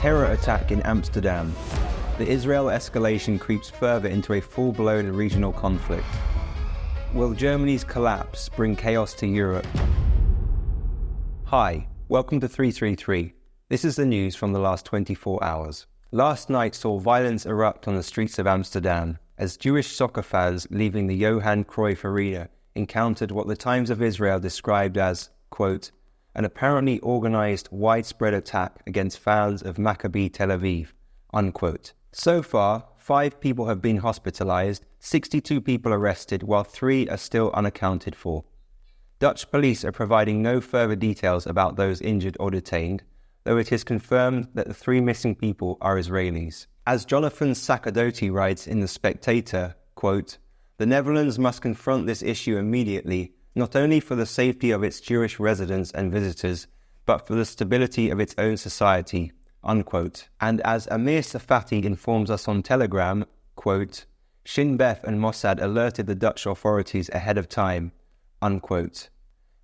Terror attack in Amsterdam. The Israel escalation creeps further into a full-blown regional conflict. Will Germany's collapse bring chaos to Europe? Hi, welcome to 333. This is the news from the last 24 hours. Last night saw violence erupt on the streets of Amsterdam as Jewish soccer fans leaving the Johan Cruyff Arena encountered what the Times of Israel described as, quote, an apparently organized, widespread attack against fans of Maccabi Tel Aviv, unquote. So far, 5 people have been hospitalized, 62 people arrested, while 3 are still unaccounted for. Dutch police are providing no further details about those injured or detained, though it is confirmed that the 3 missing people are Israelis. As Jonathan Sakadotti writes in The Spectator, quote, the Netherlands must confront this issue immediately, not only for the safety of its Jewish residents and visitors, but for the stability of its own society, unquote. And as Amir Safati informs us on Telegram, quote, Shin Bet and Mossad alerted the Dutch authorities ahead of time, unquote.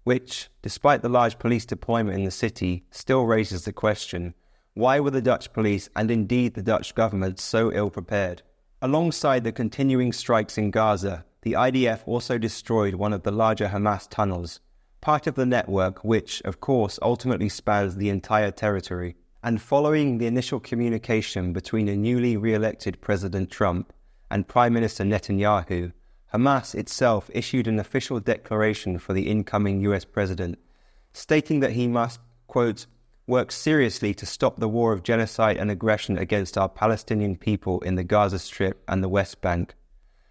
Which, despite the large police deployment in the city, still raises the question, why were the Dutch police and indeed the Dutch government so ill-prepared? Alongside the continuing strikes in Gaza, the IDF also destroyed one of the larger Hamas tunnels, part of the network which, of course, ultimately spans the entire territory. And following the initial communication between the newly re-elected President Trump and Prime Minister Netanyahu, Hamas itself issued an official declaration for the incoming US president, stating that he must, quote, work seriously to stop the war of genocide and aggression against our Palestinian people in the Gaza Strip and the West Bank.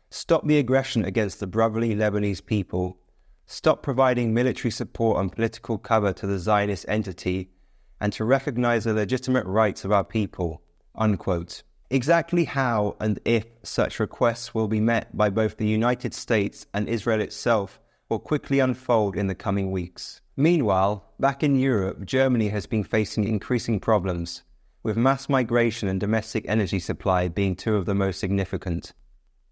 Stop the aggression against the brotherly Lebanese people. Stop providing military support and political cover to the Zionist entity, and to recognize the legitimate rights of our people, unquote. Exactly how and if such requests will be met by both the United States and Israel itself will quickly unfold in the coming weeks. Meanwhile, back in Europe, Germany has been facing increasing problems, with mass migration and domestic energy supply being 2 of the most significant.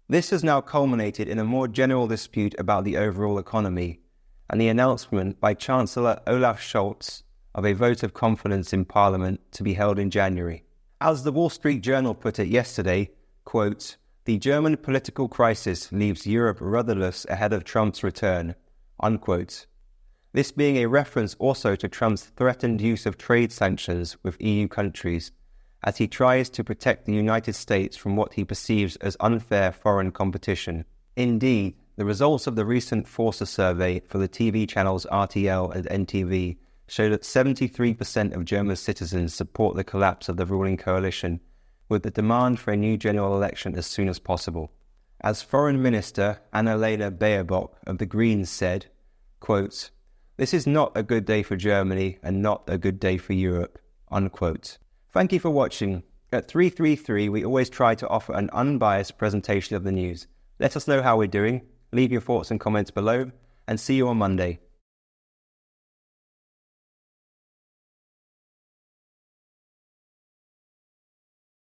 This has now culminated in a more general dispute about the overall economy, and the announcement by Chancellor Olaf Scholz of a vote of confidence in Parliament to be held in January. As the Wall Street Journal put it yesterday, quote, the German political crisis leaves Europe rudderless ahead of Trump's return, unquote. This being a reference also to Trump's threatened use of trade sanctions with EU countries, as he tries to protect the United States from what he perceives as unfair foreign competition. Indeed, the results of the recent Forcer survey for the TV channels RTL and NTV show that 73% of German citizens support the collapse of the ruling coalition, with the demand for a new general election as soon as possible. As Foreign Minister Annalena Baerbock of the Greens said, quote, this is not a good day for Germany and not a good day for Europe, unquote. Thank you for watching. At 333, we always try to offer an unbiased presentation of the news. Let us know how we're doing, leave your thoughts and comments below, and see you on Monday.